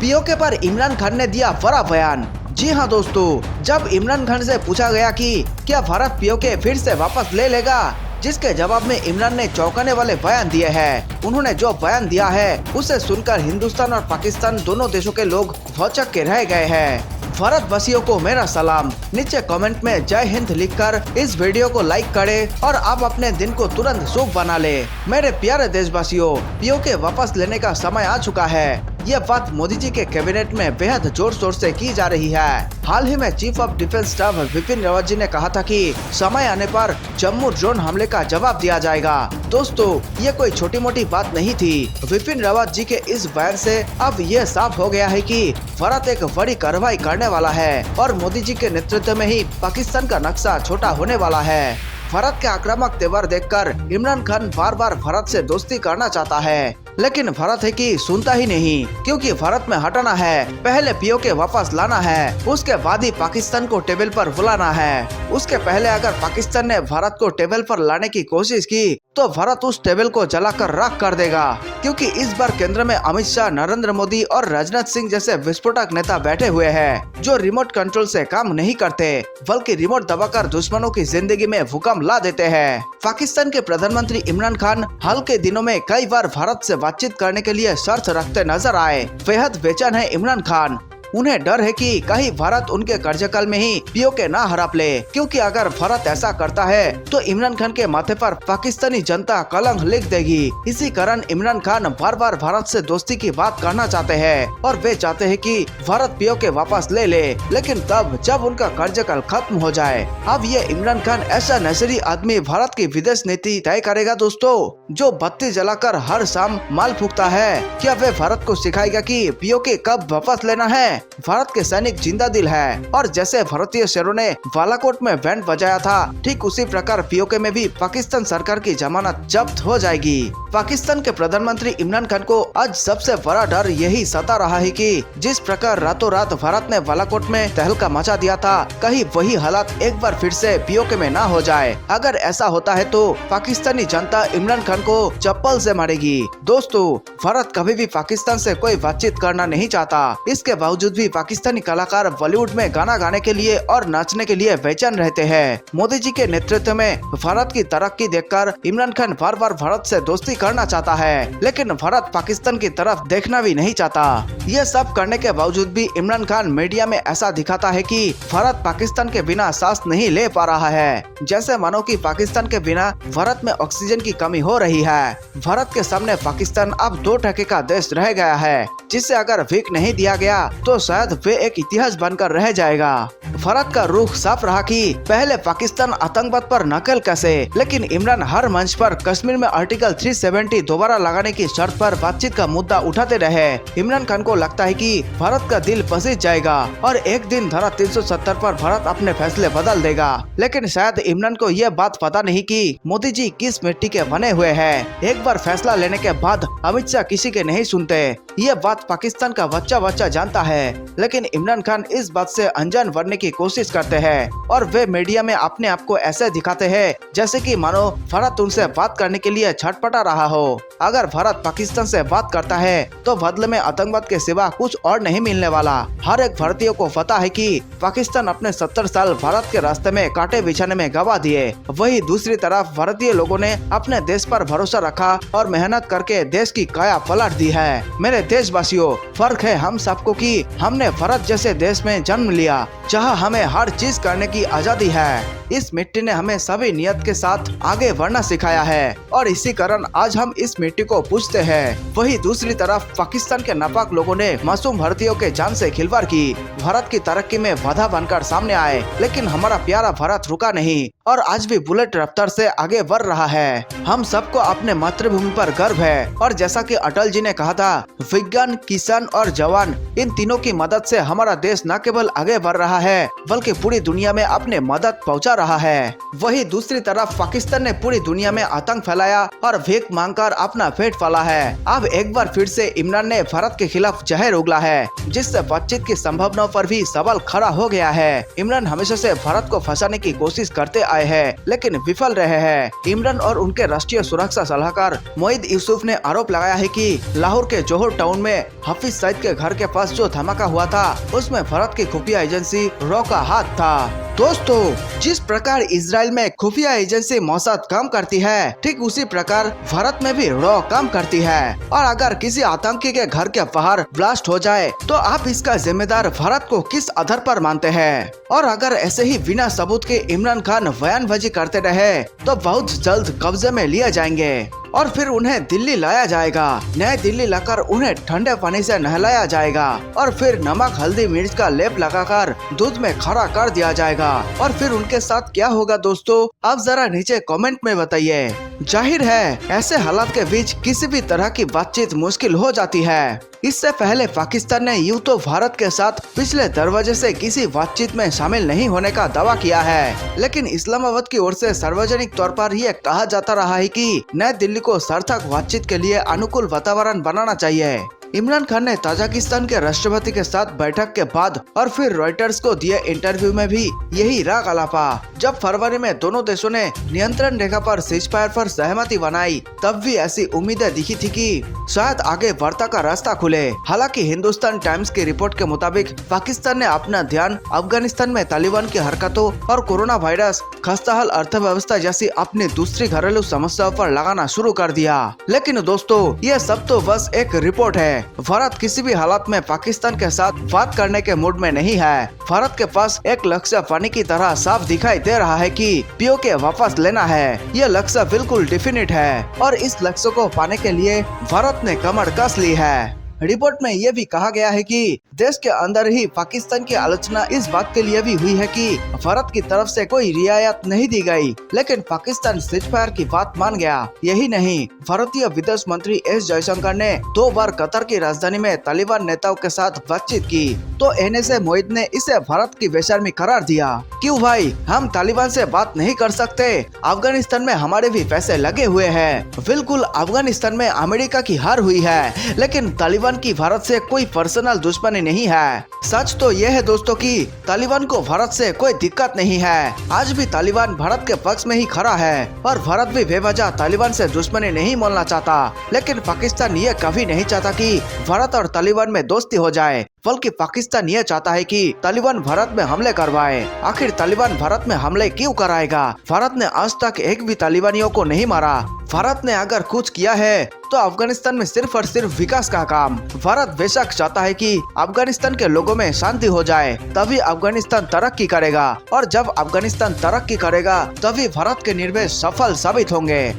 PoK पर इमरान खान ने दिया बड़ा बयान। जी हाँ दोस्तों, जब इमरान खान से पूछा गया कि क्या भारत पीओके फिर से वापस ले लेगा, जिसके जवाब में इमरान ने चौंकाने वाले बयान दिए हैं। उन्होंने जो बयान दिया है उसे सुनकर हिंदुस्तान और पाकिस्तान दोनों देशों के लोग भौचक के रह गए हैं। भारत वासियों को मेरा सलाम। नीचे कमेंट में जय हिंद लिखकर इस वीडियो को लाइक करें और आप अपने दिन को तुरंत शुभ बना ले। मेरे प्यारे देशवासियों, पीओके वापस लेने का समय आ चुका है। ये बात मोदी जी के कैबिनेट में बेहद जोर शोर से की जा रही है। हाल ही में chief of defence staff Vipin Rawat ji ने कहा था कि समय आने पर जम्मू ड्रोन हमले का जवाब दिया जाएगा। दोस्तों, ये कोई छोटी मोटी बात नहीं थी। विपिन रावत जी के इस बयान से अब ये साफ हो गया है कि भारत एक बड़ी कार्रवाई करने वाला है और मोदी जी के नेतृत्व में ही पाकिस्तान का नक्शा छोटा होने वाला है। भारत के आक्रामक तेवर देखकर इमरान खान बार बार भारत से दोस्ती करना चाहता है, लेकिन भारत है कि सुनता ही नहीं, क्योंकि भारत में हटाना है, पहले पीओके वापस लाना है, उसके बाद ही पाकिस्तान को टेबल पर बुलाना है। उसके पहले अगर पाकिस्तान ने भारत को टेबल पर लाने की कोशिश की तो भारत उस टेबल को जलाकर राख कर देगा, क्योंकि इस बार केंद्र में अमित शाह, नरेंद्र मोदी और राजनाथ सिंह जैसे विस्फोटक नेता बैठे हुए हैं, जो रिमोट कंट्रोल से काम नहीं करते बल्कि रिमोट दबाकर दुश्मनों की जिंदगी में भूकंप ला देते हैं। पाकिस्तान के प्रधानमंत्री इमरान खान हाल के दिनों में कई बार भारत से बातचीत करने के लिए शर्त रखते नजर आए। बेहद बेचैन है इमरान खान। उन्हें डर है कि कहीं भारत उनके कार्यकाल में ही पीओके ना हड़प ले, क्योंकि अगर भारत ऐसा करता है तो इमरान खान के माथे पर पाकिस्तानी जनता कलंक लिख देगी। इसी कारण इमरान खान बार बार भारत से दोस्ती की बात करना चाहते हैं और वे चाहते हैं कि भारत पीओके वापस ले ले, लेकिन तब जब उनका कार्यकाल खत्म हो जाए। अब ये इमरान खान ऐसा नजरी आदमी भारत की विदेश नीति तय करेगा दोस्तों, जो बत्ती जलाकर हर शाम माल फूकता है। क्या वे भारत को सिखाएगा कि पीओके कब वापस लेना है? भारत के सैनिक जिंदा दिल है और जैसे भारतीय शेरों ने बालाकोट में बैंड बजाया था, ठीक उसी प्रकार पीओके में भी पाकिस्तान सरकार की जमानत जब्त हो जाएगी। पाकिस्तान के प्रधानमंत्री इमरान खान को आज सबसे बड़ा डर यही सता रहा है कि जिस प्रकार रातों रात भारत ने बालाकोट में तहलका मचा दिया था, कहीं वही हालात एक बार फिर से पीओके में ना हो जाए। अगर ऐसा होता है तो पाकिस्तानी जनता इमरान खान को चप्पल से मारेगी। दोस्तों, भारत कभी भी पाकिस्तान से कोई बातचीत करना नहीं चाहता। इसके बावजूद भी पाकिस्तानी कलाकार बॉलीवुड में गाना गाने के लिए और नाचने के लिए बेचैन रहते हैं। मोदी जी के नेतृत्व में भारत की तरक्की देखकर इमरान खान बार बार भारत से दोस्ती करना चाहता है, लेकिन भारत पाकिस्तान की तरफ देखना भी नहीं चाहता। ये सब करने के बावजूद भी इमरान खान मीडिया में ऐसा दिखाता है कि भारत पाकिस्तान के बिना सांस नहीं ले पा रहा है, जैसे मानो कि पाकिस्तान के बिना भारत में ऑक्सीजन की कमी हो रही है। भारत के सामने पाकिस्तान अब 2 का देश रह गया है, जिसे अगर भीख नहीं दिया गया तो शायद वे एक इतिहास बनकर रह जाएगा। भारत का रुख साफ रहा कि पहले पाकिस्तान आतंकवाद पर नकल कसे, लेकिन इमरान हर मंच पर कश्मीर में आर्टिकल 370 दोबारा लगाने की शर्त पर बातचीत का मुद्दा उठाते रहे। इमरान खान को लगता है कि भारत का दिल पसीज जाएगा और एक दिन धारा 370 पर भारत अपने फैसले बदल देगा, लेकिन शायद इमरान को यह बात पता नहीं कि मोदी जी किस मिट्टी के बने हुए हैं। एक बार फैसला लेने के बाद अमित शाह किसी के नहीं सुनते। ये बात पाकिस्तान का बच्चा बच्चा जानता है, लेकिन इमरान खान इस बात से अनजान बनने की कोशिश करते हैं और वे मीडिया में अपने आप को ऐसे दिखाते हैं जैसे कि मानो भारत उनसे बात करने के लिए छटपटा रहा हो। अगर भारत पाकिस्तान से बात करता है तो बदले में आतंकवाद के सिवा कुछ और नहीं मिलने वाला। हर एक भारतीय को पता है कि पाकिस्तान अपने 70 साल भारत के रास्ते में कांटे बिछाने में गवा दिए। वही दूसरी तरफ भारतीय लोगों ने अपने देश पर भरोसा रखा और मेहनत करके देश की काया पलट दी है। मेरे देशवासियों, फर्क है हम सबको कि हमने भारत जैसे देश में जन्म लिया, जहां हमें हर चीज करने की आजादी है। इस मिट्टी ने हमें सभी नियत के साथ आगे बढ़ना सिखाया है और इसी कारण आज हम इस मिट्टी को पूजते हैं। वही दूसरी तरफ पाकिस्तान के नापाक लोगों ने मासूम भारतीयों के जान से खिलवाड़ की, भारत की तरक्की में बाधा बनकर सामने आए, लेकिन हमारा प्यारा भारत रुका नहीं और आज भी बुलेट रफ्तार से आगे बढ़ रहा है। हम सबको अपने मातृभूमि पर गर्व है और जैसा कि अटल जी ने कहा था, विज्ञान, किसान और जवान, इन तीनों की मदद से हमारा देश न केवल आगे बढ़ रहा है बल्कि पूरी दुनिया में अपने मदद पहुंचा रहा है। वही दूसरी तरफ पाकिस्तान ने पूरी दुनिया में आतंक फैलाया और भीख मांगकर अपना पेट पाला है। अब एक बार फिर से इमरान ने भारत के खिलाफ जहर उगला है, जिससे बातचीत की संभावनाओं पर भी सवाल खड़ा हो गया है। इमरान हमेशा से भारत को फंसाने की कोशिश करते आए हैं, लेकिन विफल रहे हैं। इमरान और उनके राष्ट्रीय सुरक्षा सलाहकार मोहिद यूसुफ ने आरोप लगाया है कि लाहौर के जोहर टाउन में हाफिज सईद के घर के पास जो धमाका हुआ था उसमें भारत की खुफिया एजेंसी रॉ का हाथ था। दोस्तों, जिस प्रकार इजराइल में खुफिया एजेंसी मोसाद काम करती है, ठीक उसी प्रकार भारत में भी रॉ काम करती है। और अगर किसी आतंकी के घर के बाहर ब्लास्ट हो जाए तो आप इसका जिम्मेदार भारत को किस आधार पर मानते हैं? और अगर ऐसे ही बिना सबूत के इमरान खान बयानबाजी करते रहे तो बहुत जल्द कब्जे में लिए जाएंगे और फिर उन्हें दिल्ली लाया जाएगा। नए दिल्ली लाकर उन्हें ठंडे पानी से नहलाया जाएगा और फिर नमक हल्दी मिर्च का लेप लगाकर दूध में खड़ा कर दिया जाएगा। और फिर उनके साथ क्या होगा दोस्तों, आप जरा नीचे कमेंट में बताइए। जाहिर है ऐसे हालात के बीच किसी भी तरह की बातचीत मुश्किल हो जाती है। इससे पहले पाकिस्तान ने यूं तो भारत के साथ पिछले दरवाजे से किसी बातचीत में शामिल नहीं होने का दावा किया है, लेकिन इस्लामाबाद की ओर से सार्वजनिक तौर पर यह कहा जाता रहा है कि नई दिल्ली को सार्थक बातचीत के लिए अनुकूल वातावरण बनाना चाहिए। इमरान खान ने ताजिकिस्तान के राष्ट्रपति के साथ बैठक के बाद और फिर रॉयटर्स को दिए इंटरव्यू में भी यही राग अलापा। जब फरवरी में दोनों देशों ने नियंत्रण रेखा पर सीजफायर पर सहमति बनाई, तब भी ऐसी उम्मीदें दिखी थी कि शायद आगे वार्ता का रास्ता खुले। हालांकि हिंदुस्तान टाइम्स की रिपोर्ट के मुताबिक पाकिस्तान ने अपना ध्यान अफगानिस्तान में तालिबान की हरकतों और कोरोना वायरस, खस्ताहाल अर्थव्यवस्था जैसी अपनी दूसरी घरेलू समस्याओं पर लगाना शुरू कर दिया। लेकिन दोस्तों, ये सब तो बस एक रिपोर्ट है। भारत किसी भी हालात में पाकिस्तान के साथ बात करने के मूड में नहीं है। भारत के पास एक लक्ष्य पानी की तरह साफ दिखाई दे रहा है कि पीओके वापस लेना है। यह लक्ष्य बिल्कुल डेफिनेट है और इस लक्ष्य को पाने के लिए भारत ने कमर कस ली है। रिपोर्ट में यह भी कहा गया है कि देश के अंदर ही पाकिस्तान की आलोचना इस बात के लिए भी हुई है कि भारत की तरफ से कोई रियायत नहीं दी गई, लेकिन पाकिस्तान सीजफायर की बात मान गया। यही नहीं, भारतीय विदेश मंत्री एस जयशंकर ने 2 बार कतर की राजधानी में तालिबान नेताओं के साथ बातचीत की, तो एनएसए मोइद ने इसे भारत की बेशर्मी करार दिया। क्यों भाई, हम तालिबान से बात नहीं कर सकते? अफगानिस्तान में हमारे भी पैसे लगे हुए हैं। बिल्कुल, अफगानिस्तान में अमेरिका की हार हुई है, लेकिन तालिबान की भारत से कोई पर्सनल दुश्मनी नहीं है। सच तो यह है दोस्तों कि तालिबान को भारत से कोई दिक्कत नहीं है। आज भी तालिबान भारत के पक्ष में ही खड़ा है और भारत भी बेवजह तालिबान से दुश्मनी नहीं मोलना चाहता। लेकिन पाकिस्तान ये कभी नहीं चाहता कि भारत और तालिबान में दोस्ती हो जाए, बल्कि पाकिस्तान ये चाहता है कि तालिबान भारत में हमले करवाए। आखिर तालिबान भारत में हमले क्यों कराएगा? भारत ने आज तक एक भी तालिबानियों को नहीं मारा। भारत ने अगर कुछ किया है तो अफगानिस्तान में सिर्फ और सिर्फ विकास का काम। भारत बेशक चाहता है कि अफगानिस्तान के लोगों में शांति हो जाए, तभी अफगानिस्तान तरक्की करेगा, और जब अफगानिस्तान तरक्की करेगा तभी भारत के निर्देश सफल साबित होंगे।